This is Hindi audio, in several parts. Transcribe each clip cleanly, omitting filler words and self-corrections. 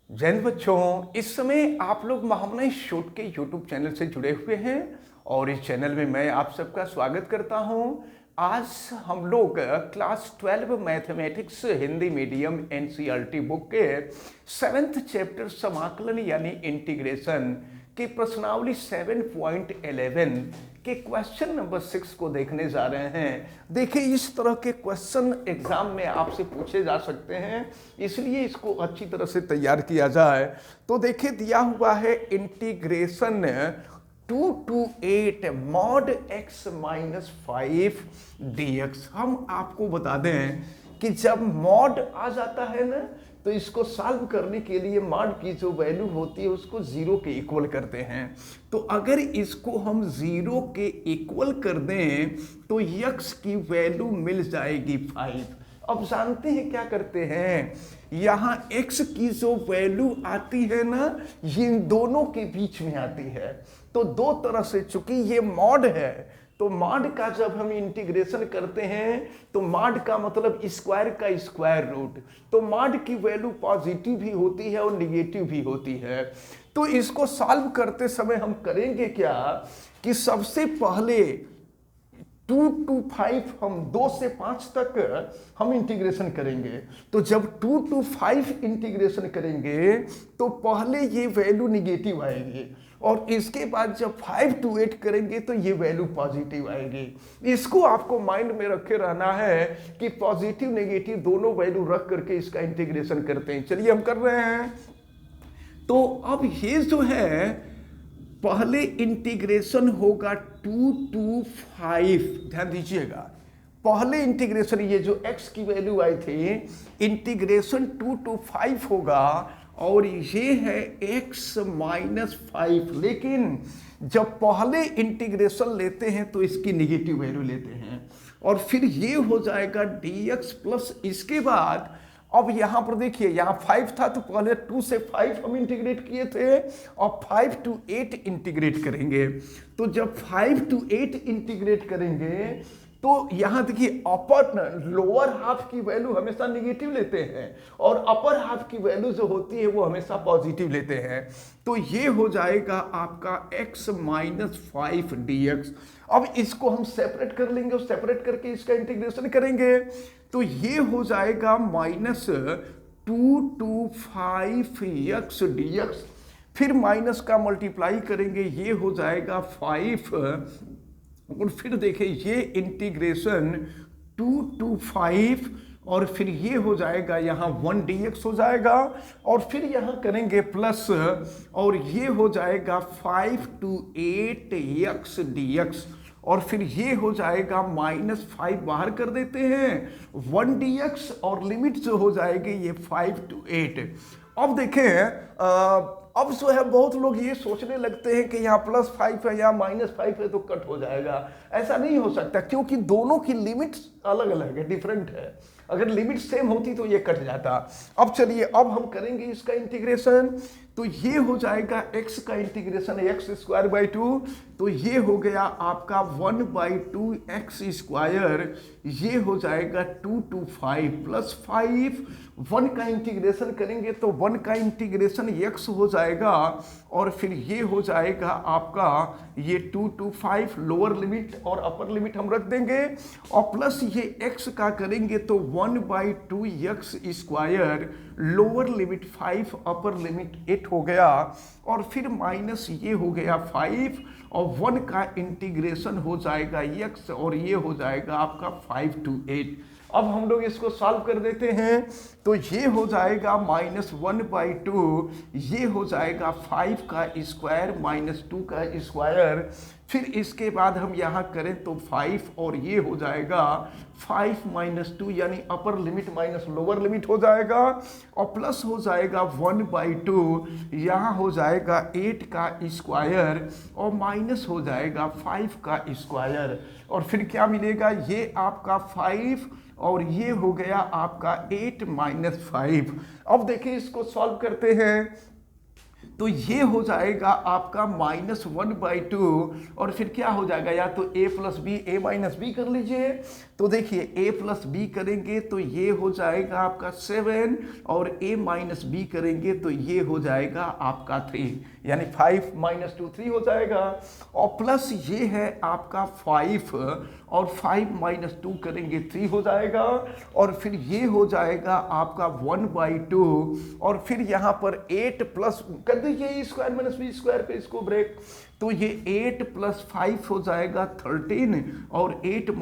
जैन बच्चों, इस समय आप लोग महामना शूट के यूट्यूब चैनल से जुड़े हुए हैं और इस चैनल में मैं आप सबका स्वागत करता हूं। आज हम लोग class 12 mathematics Hindi medium NCERT book के 7th चैप्टर समाकलन यानी इंटीग्रेशन के प्रश्नावली 7.11 के क्वेश्चन नंबर 6 को देखने जा रहे हैं। देखिए, इस तरह के क्वेश्चन एग्जाम में आपसे पूछे जा सकते हैं, इसलिए इसको अच्छी तरह से तैयार किया जाए। तो देखिए, दिया हुआ है integration 2 to 8 mod x minus 5 dx। हम आपको बता दें कि जब मॉड आ जाता है ना, तो इसको सॉल्व करने के लिए मॉड की जो वैल्यू होती है उसको 0 के इक्वल करते हैं। तो अगर इसको हम 0 के इक्वल कर दें तो x की वैल्यू मिल जाएगी 5। अब जानते हैं क्या करते हैं, यहाँ x की जो वैल्यू आती है ना, ये इन दोनों के बीच में आती है। तो दो तरह से, चूंकि ये मॉड है तो मॉड का जब हम इंटीग्रेशन करते हैं तो मॉड का मतलब स्क्वायर का स्क्वायर रूट, तो मॉड की वैल्यू पॉजिटिव भी होती है और निगेटिव भी होती है। तो इसको सॉल्व करते समय हम करेंगे क्या कि सबसे पहले 2 to 5 हम 2 से 5 तक हम इंटीग्रेशन करेंगे। तो जब 2 to 5 इंटीग्रेशन करेंगे तो पहले ये वैल्यू निगेटिव आएगी और इसके बाद जब 5 to 8 करेंगे तो ये वैल्यू पॉजिटिव आएगी। इसको आपको माइंड में रखे रहना है कि पॉजिटिव नेगेटिव दोनों वैल्यू रख करके इसका इंटीग्रेशन करते हैं। चलिए हम कर रहे हैं। तो अब ये जो है, पहले इंटीग्रेशन होगा 2 to 5, ध्यान दीजिएगा। पहले इंटीग्रेशन, ये जो x की वैल्यू आई थी, इंटीग्रेशन 2 to 5 होगा और ये है x माइनस 5। लेकिन जब पहले इंटीग्रेशन लेते हैं तो इसकी निगेटिव वैल्यू लेते हैं और फिर ये हो जाएगा dx प्लस, इसके बाद अब यहां पर देखिए, यहां 5 था तो पहले 2 से 5 हम इंटीग्रेट किए थे और 5 to 8 इंटीग्रेट करेंगे। तो जब 5 to 8 इंटीग्रेट करेंगे तो यहां देखिए, अपर लोअर हाफ की वैल्यू हमेशा निगेटिव लेते हैं और अपर हाफ की वैल्यू जो होती है वो हमेशा पॉजिटिव लेते हैं। तो ये हो जाएगा आपका x माइनस 5 dx। अब इसको हम सेपरेट कर लेंगे और सेपरेट करके इसका इंटीग्रेशन करेंगे तो ये हो जाएगा माइनस 2 to 5 x dx। फिर माइनस का मल्टीप्लाई करेंगे, ये हो जाएगा 5 और फिर देखिए ये इंटीग्रेशन 2 to 5 और फिर ये हो जाएगा यहाँ 1 dx हो जाएगा और फिर यहाँ करेंगे प्लस और ये हो जाएगा 5 to 8 x dx और फिर ये हो जाएगा माइनस 5 बाहर कर देते हैं 1 dx और लिमिट जो हो जाएगी ये 5 to 8। अब देखें, अब जो है बहुत लोग ये सोचने लगते हैं कि यहाँ +5 है, यहाँ -5 है तो कट हो जाएगा। ऐसा नहीं हो सकता क्योंकि दोनों की लिमिट अलग अलग है, डिफरेंट है। अगर लिमिट सेम होती तो ये कट जाता। अब चलिए, अब हम करेंगे इसका इंटीग्रेशन। तो ये हो जाएगा x का इंटीग्रेशन x²/2, तो ये हो गया आपका 1/2 x²। ये हो जाएगा 2 to 5 + 5। 1 का इंटीग्रेशन करेंगे तो 1 का इंटीग्रेशन x हो जाएगा और फिर ये हो जाएगा आपका ये 2 to 5 लोअर लिमिट और अपर लिमिट हम रख देंगे और प्लस ये x का करेंगे तो 1/2 x², lower limit 5 upper limit 8 हो गया और फिर माइनस ये हो गया 5 और 1 का इंटीग्रेशन हो जाएगा x और ये हो जाएगा आपका 5 to 8। अब हम लोग इसको सॉल्व कर देते हैं तो ये हो जाएगा -1/2, ये हो जाएगा 5 का स्क्वायर -2 का स्क्वायर। फिर इसके बाद हम यहाँ करें तो 5 और ये हो जाएगा 5 - 2 यानी upper limit minus lower limit हो जाएगा और प्लस हो जाएगा 1/2, यहाँ हो जाएगा 8 का स्क्वायर और माइनस हो जाएगा 5 का स्क्वायर और फिर क्या मिलेगा, ये आपका 5 और ये हो गया आपका 8 - 5। अब देखिए इसको सॉल्व करते हैं तो ये हो जाएगा आपका -1/2 और फिर क्या हो जाएगा, या तो a plus B a minus B कर लीजिए। तो देखिए a प्लस बी करेंगे तो ये हो जाएगा आपका 7 और a माइनस बी करेंगे तो ये हो जाएगा आपका 3, यानी 5 - 2 3 हो जाएगा। और प्लस ये है आपका 5 और 5 - 2 करेंगे 3 हो जाएगा। और फिर ये हो जाएगा आपका 1/2 और फिर यहाँ पर 8 प्लस कर दीजिए स्क्वायर माइनस बी स्क्वायर पे इसको ब्रेक, तो ये 8 + 5 हो जाएगा 13 और 8 -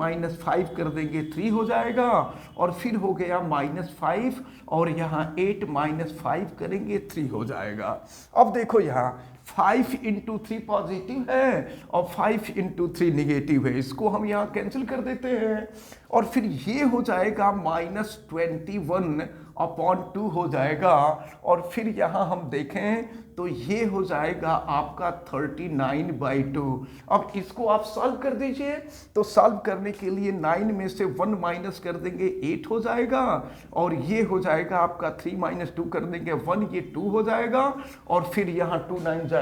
5 कर देंगे 3 हो जाएगा। और फिर हो गया -5 और यहाँ 8 - 5 करेंगे 3 हो जाएगा। अब देखो यहाँ 5 × 3 पॉजिटिव है और 5 × 3 निगेटिव है, इसको हम यहाँ कैंसिल कर देते हैं। और फिर ये हो जाएगा -21/2 हो जाएगा। और फिर यहाँ हम देखें तो ये हो जाएगा आपका 39/2। अब इसको आप सॉल्व कर दीजिए, तो सॉल्व करने के लिए 9 में से 1 माइनस कर देंगे 8 हो जाएगा। और ये हो जाएगा आपका 3 - 2 कर देंगे 1, ये 2 हो जाएगा। और फिर यहाँ 2 9 जा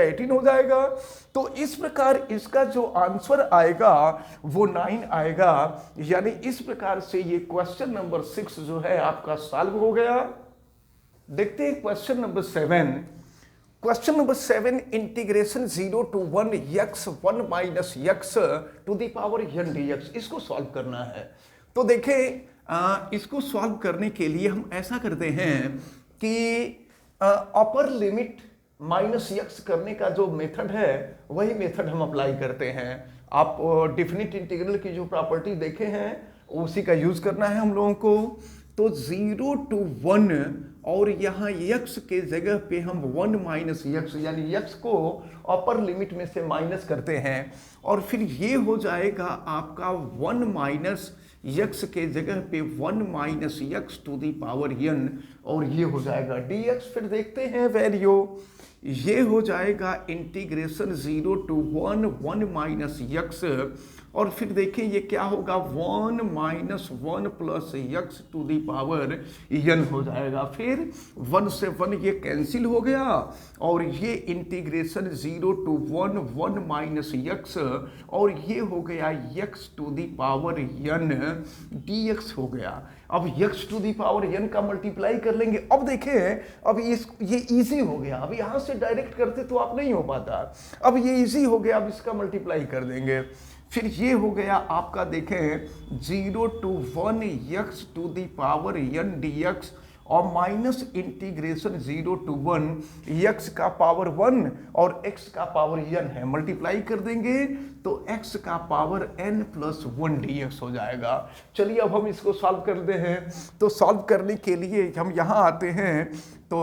18 हो जाएगा। तो इस प्रकार इसका जो आंसर आएगा वो 9 आएगा। यानी इस प्रकार से ये क्वेश्चन नंबर 6 जो है आपका सॉल्व हो गया। देखते हैं question number 7। Question number 7 integration 0 to 1 x 1 minus x to the power n dx, इसको सॉल्व करना है। तो देखें इसको सॉल्व करने के लिए हम ऐसा करते हैं कि अपर लिमिट -x करने का जो मेथड है वही मेथड हम अप्लाई करते हैं। आप डेफिनिट इंटीग्रल की जो प्रॉपर्टी देखे हैं उसी का यूज करना है हम लोगों को। तो 0 to 1 और यहाँ x के जगह पे हम 1 - x यानी x को अपर लिमिट में से माइनस करते हैं। और फिर ये हो जाएगा आपका 1 - x के जगह पे 1 - x to the power n और ये हो जाएगा dx। फिर देखते हैं वैल्यू, ये हो जाएगा इंटीग्रेशन 0 to 1 1 - x और फिर देखें ये क्या होगा 1 - 1 + x to the power n हो जाएगा। फिर 1 से 1 ये कैंसिल हो गया और ये इंटीग्रेशन 0 to 1 1 - x और ये हो गया x to the power n dx हो गया। अब x to the power n का मल्टीप्लाई कर लेंगे। अब देखें अब ये इजी हो गया, अब यहाँ से डायरेक्ट करते तो आप नहीं हो पाता, अब ये इजी हो गया, अब इसका मल्टीप्लाई कर देंगे। फिर ये हो गया आपका देखें 0 to 1 x to the power n dx और माइनस इंटीग्रेशन 0 to 1 x का पावर 1 और x का पावर n है, मल्टीप्लाई कर देंगे तो x का पावर n + 1 dx हो जाएगा। चलिए अब हम इसको सॉल्व करते हैं। तो सॉल्व करने के लिए हम यहाँ आते हैं, तो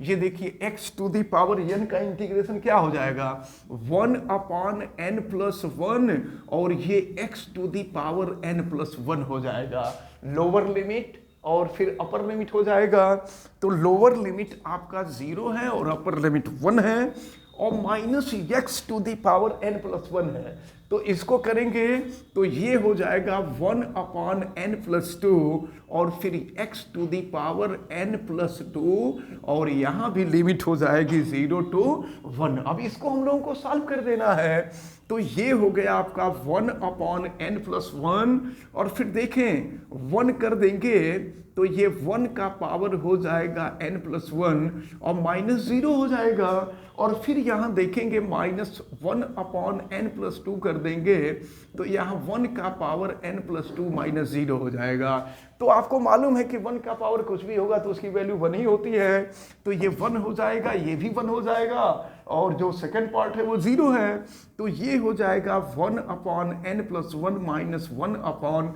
ये देखिए x to the power n का इंटीग्रेशन क्या हो जाएगा 1/n + 1 और ये x to the power n + 1 हो जाएगा। लोअर लिमिट और फिर अपर लिमिट हो जाएगा। तो लोअर लिमिट आपका 0 है और अपर लिमिट 1 है और -x to the power n + 1 है। तो इसको करेंगे तो ये हो जाएगा 1/n + 2 और फिर x to the power n + 2 और यहाँ भी लिमिट हो जाएगी 0 to 1। अब इसको हम लोगों को सॉल्व कर देना है। तो ये हो गया आपका 1/n + 1 और फिर देखें 1 कर देंगे तो ये 1 का पावर हो जाएगा n + 1 और -0 हो जाएगा। और फिर यहाँ देखेंगे -1/n + 2 कर देंगे तो यहाँ 1 का पावर n + 2 -0 हो जाएगा। तो आपको मालूम है कि 1 का पावर कुछ भी होगा तो उसकी वैल्यू 1 ही होती है। तो ये 1 हो जाएगा, ये भी 1 हो जाएगा और जो सेकंड पार्ट है वो 0 है। तो ये हो जाएगा 1/n + 1 -1/n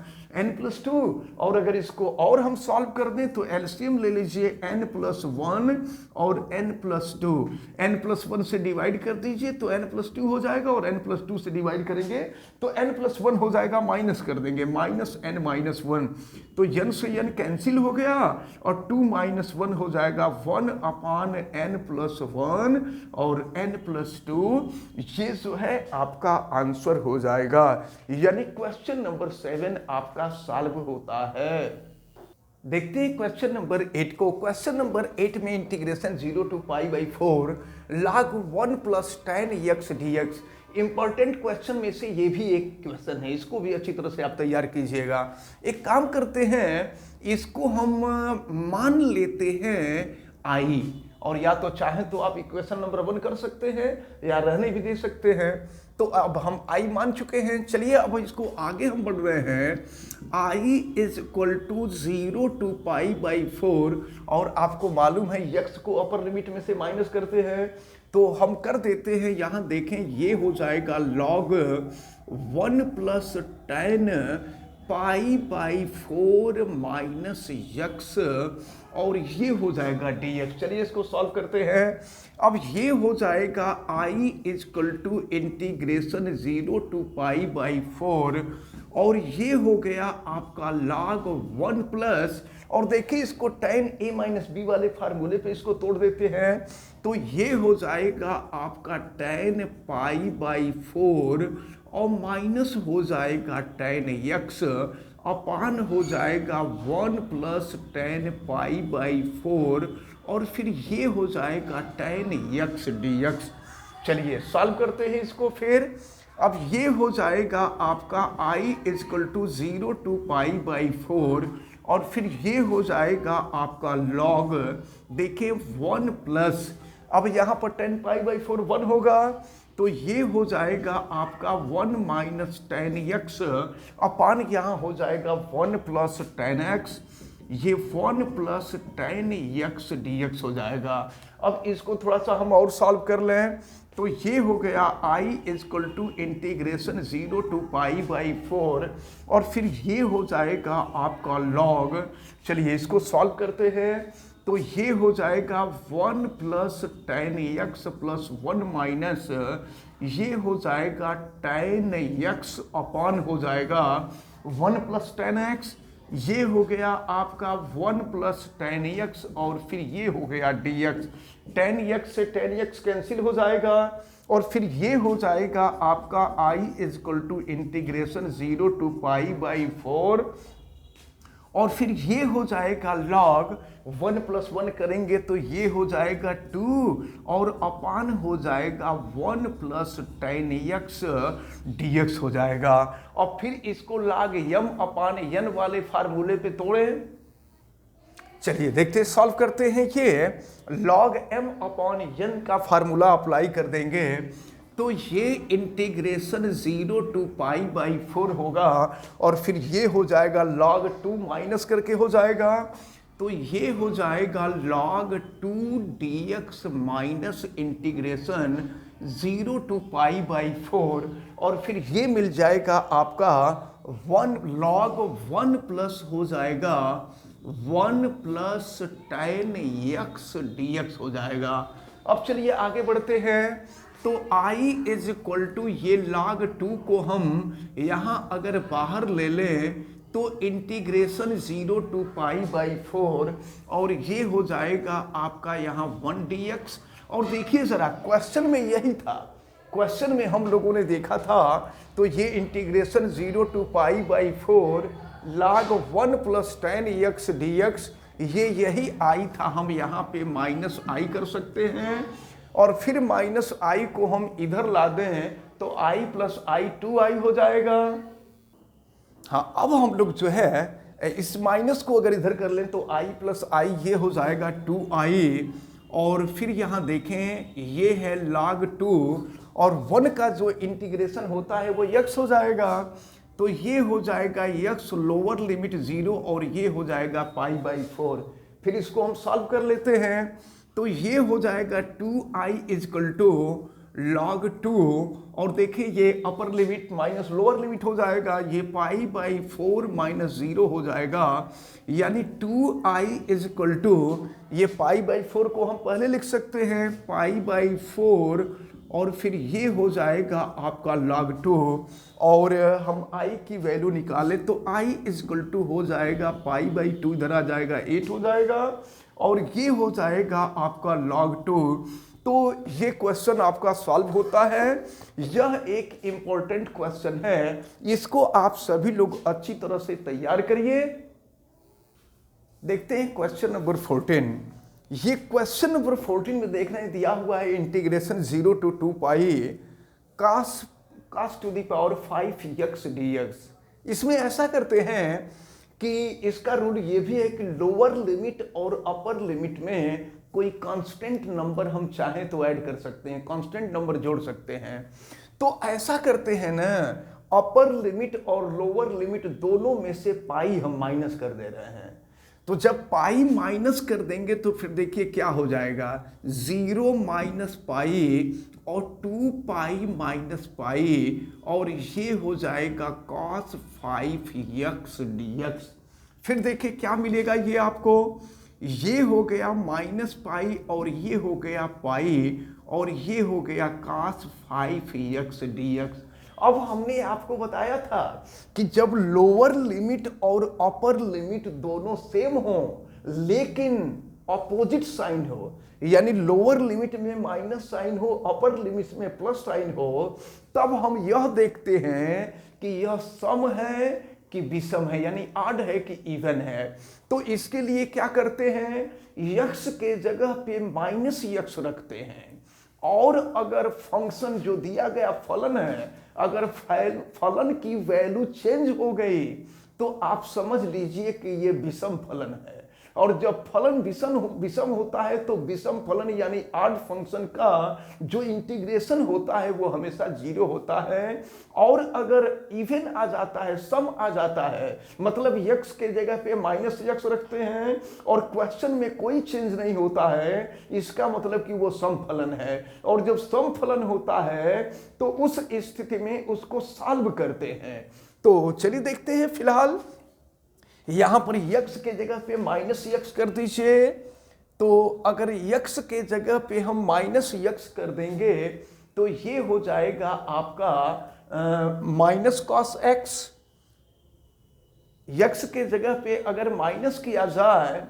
+ 2। और अगर इसको और हम सॉल्व कर दें तो एलसीएम ले लीजिए n + 1 और n + 2। n + 1 से डिवाइड कर दीजिए तो n + 2 हो जाएगा और n + 2 से डिवाइड करेंगे तो n + 1 हो जाएगा, माइनस कर देंगे -n - 1। तो n से n कैंसिल हो गया और 2 - 1 हो जाएगा 1/n + 1 और n + 2। ये जो है आपका आंसर हो जाएगा, यानी क्वेश्चन नंबर 7 आपका सॉल्व होता है। देखते हैं क्वेश्चन नंबर 8 को। क्वेश्चन नंबर 8 में integration 0 to pi by 4 log 1 plus tan x dx। Important question में से ये भी एक क्वेश्चन है, इसको भी अच्छी तरह से आप तैयार कीजिएगा। एक काम करते हैं, इसको हम मान लेते हैं आई, और या तो चाहें तो आप इक्वेशन नंबर 1 कर सकते हैं या रहने भी दे सकते हैं। तो अब हम आई मान चुके हैं। चलिए अब इसको आगे हम बढ़ रहे हैं। I is equal to 0 to pi by 4, और आपको मालूम है यक्स को अपर लिमिट में से माइनस करते हैं, तो हम कर देते हैं। यहाँ देखें, ये हो जाएगा log 1 plus tan pi by 4 minus x, और ये हो जाएगा dx। चलिए इसको सॉल्व करते हैं। अब ये हो जाएगा i equal to integration 0 to pi by 4, और ये हो गया आपका log 1 प्लस, और देखिए इसको tan a माइनस बी वाले फार्मूले पे इसको तोड़ देते हैं, तो ये हो जाएगा आपका tan पाई बाई 4, और माइनस हो जाएगा tan x, अपान हो जाएगा 1 प्लस tan पाई बाई 4, और फिर ये हो जाएगा tan x dx। चलिए सॉल्व करते हैं इसको फिर। अब ये हो जाएगा आपका i equal to 0 to pi by 4, और फिर ये हो जाएगा आपका log, देखिए 1 प्लस, अब यहाँ पर tan पाई बाई 4 1 होगा, तो ये हो जाएगा आपका 1 माइनस tan x, अपान यहाँ हो जाएगा 1 प्लस tan x, ये 1 प्लस tan x dx हो जाएगा। अब इसको थोड़ा सा हम और सॉल्व कर लें, तो ये हो गया i equal to integration 0 to pi by 4, और फिर ये हो जाएगा आपका log। चलिए इसको सॉल्व करते हैं, तो ये हो जाएगा 1 plus tan x plus 1 minus, ये हो जाएगा tan x अपान हो जाएगा 1 प्लस tan x, ये हो गया आपका 1 प्लस tan x, और फिर ये हो गया dx। tan x से tan x कैंसिल हो जाएगा, और फिर ये हो जाएगा आपका i equal to integration 0 to pi by 4, और फिर ये हो जाएगा log 1 प्लस 1 करेंगे तो ये हो जाएगा 2, और अपान हो जाएगा 1 प्लस tan x dx हो जाएगा। और फिर इसको log m अपान n वाले फार्मूले पे तोड़े। चलिए देखते हैं, सॉल्व करते हैं। ये log m अपॉन n का फार्मूला अप्लाई कर देंगे, तो ये इंटीग्रेशन 0 टू पाई बाई 4 होगा, और फिर ये हो जाएगा log 2 माइनस करके हो जाएगा, तो ये हो जाएगा log 2 dx minus integration 0 to pi by 4, और फिर ये मिल जाएगा आपका 1 log 1 प्लस हो जाएगा 1 प्लस tan x dx हो जाएगा। अब चलिए आगे बढ़ते हैं, तो i इज इक्वल टू ये log 2 को हम यहाँ अगर बाहर ले लें तो इंटीग्रेशन 0 टू पाई बाई 4, और ये हो जाएगा आपका यहाँ 1 dx। और देखिए ज़रा क्वेश्चन में यही था, क्वेश्चन में हम लोगों ने देखा था, तो ये integration 0 to pi by 4 log 1 plus tan x dx, ये यही i था। हम यहाँ पे माइनस i कर सकते हैं, और फिर माइनस i को हम इधर ला दें तो i प्लस i 2i हो जाएगा। हाँ, अब हम लोग जो है इस माइनस को अगर इधर कर लें तो i प्लस i ये हो जाएगा 2i, और फिर यहाँ देखें ये है log 2, और 1 का जो इंटीग्रेशन होता है वो x हो जाएगा, तो ये हो जाएगा x लोअर लिमिट 0, और ये हो जाएगा पाई बाई 4। फिर इसको हम सॉल्व कर लेते हैं, तो ये हो जाएगा 2i इजकल टू log 2, और देखिए ये upper limit minus lower limit हो जाएगा, ये पाई बाई 4 माइनस 0 हो जाएगा, यानी 2i इजकल टू ये पाई बाई 4 को हम पहले लिख सकते हैं पाई बाई 4, और फिर ये हो जाएगा आपका log 2, और हम i की वैल्यू निकालें तो i इजकल टू हो जाएगा पाई बाई 2, इधर आ जाएगा 8 हो जाएगा, और ये हो जाएगा आपका log 2। तो ये क्वेश्चन आपका सॉल्व होता है। यह एक इम्पोर्टेंट क्वेश्चन है, इसको आप सभी लोग अच्छी तरह से तैयार करिए। देखते हैं क्वेश्चन नंबर 14। ये क्वेश्चन नंबर 14 में देखना है, दिया हुआ है integration 0 to 2 pi cos to the power 5x dx। इसमें ऐसा करते हैं कि इसका रूल ये भी है कि लोअर लिमिट और अपर लिमिट में कोई कांस्टेंट नंबर हम चाहें तो ऐड कर सकते हैं, कांस्टेंट नंबर जोड़ सकते हैं। तो ऐसा करते हैं ना, अपर लिमिट और लोअर लिमिट दोनों में से पाई हम माइनस कर दे रहे हैं। तो जब पाई माइनस कर देंगे तो फिर देखिए क्या हो जाएगा, 0 माइनस पाई और 2 पाई माइनस पाई, और ये हो जाएगा cos 5x dx। फिर देखिए क्या मिलेगा ये आपको, ये हो गया माइनस पाई और ये हो गया पाई और ये हो गया cos 5x dx। अब हमने आपको बताया था कि जब लोअर लिमिट और अपर लिमिट दोनों सेम हो लेकिन अपोजिट साइन हो, यानी लोअर लिमिट में माइनस साइन हो, अपर लिमिट में प्लस साइन हो, तब हम यह देखते हैं कि यह सम है कि विषम है, यानी ऑड है कि इवन है। तो इसके लिए क्या करते हैं, यक्स के जगह पे माइनस यक्स रखते हैं, और अगर फंक्शन जो दिया गया फलन है, अगर फलन की वैल्यू चेंज हो गई तो आप समझ लीजिए कि ये विषम फलन है। और जब फलन विषम होता है तो विषम फलन यानी ऑड फंक्शन का जो इंटीग्रेशन होता है वो हमेशा 0 होता है। और अगर इवन आ जाता है, सम आ जाता है, मतलब यक्स के जगह पे माइनस यक्स रखते हैं और क्वेश्चन में कोई चेंज नहीं होता है, इसका मतलब कि वो सम फलन है। और जब सम फलन होता है तो उस स्थिति में उसको सॉल्व करते हैं। तो चलिए देखते हैं, फिलहाल यहां पर यक्स के जगह पे माइनस यक्स कर दीजिए। तो अगर यक्स के जगह पे हम माइनस यक्स कर देंगे तो ये हो जाएगा आपका माइनस कॉस एक्स। यक्स के जगह पे अगर माइनस किया जाए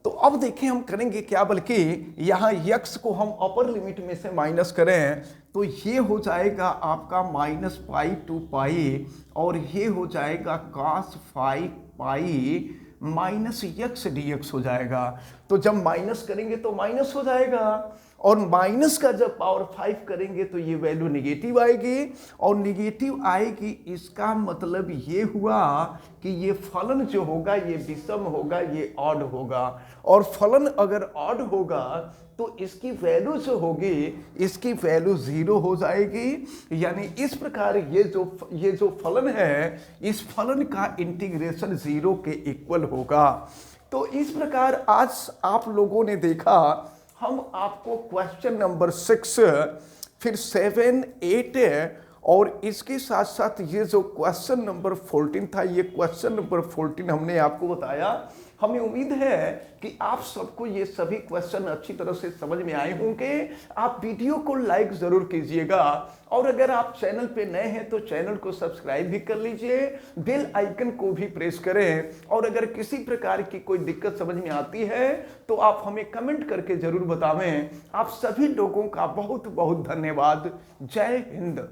तो अब देखें हम करेंगे क्या, बल्कि यहां यक्स को हम अपर लिमिट में से माइनस करें तो ये हो जाएगा आपका माइनस पाई 2 पाई, और ये हो जाएगा cos 5 pi minus x dx हो जाएगा। तो जब माइनस करेंगे तो माइनस हो जाएगा, और माइनस का जब पावर 5 करेंगे तो ये वैल्यू निगेटिव आएगी, और निगेटिव आएगी इसका मतलब ये हुआ कि ये फलन जो होगा ये विषम होगा, ये ऑड होगा। और फलन अगर ऑड होगा तो इसकी वैल्यू जो होगी, इसकी वैल्यू 0 हो जाएगी। यानी इस प्रकार ये जो फलन है, इस फलन का इंटीग्रेशन 0 के इक्वल होगा। तो इस प्रकार आज आप लोगों ने देखा, हम आपको क्वेश्चन नंबर 6, फिर 7, 8 और इसके साथ साथ ये जो क्वेश्चन नंबर 14 था, ये क्वेश्चन नंबर 14 हमने आपको बताया। हमें उम्मीद है कि आप सबको ये सभी क्वेश्चन अच्छी तरह से समझ में आए होंगे। आप वीडियो को लाइक जरूर कीजिएगा, और अगर आप चैनल पे नए हैं तो चैनल को सब्सक्राइब भी कर लीजिए, बेल आइकन को भी प्रेस करें। और अगर किसी प्रकार की कोई दिक्कत समझ में आती है तो आप हमें कमेंट करके जरूर बतावें। आप सभी लोगों का बहुत बहुत धन्यवाद। जय हिंद।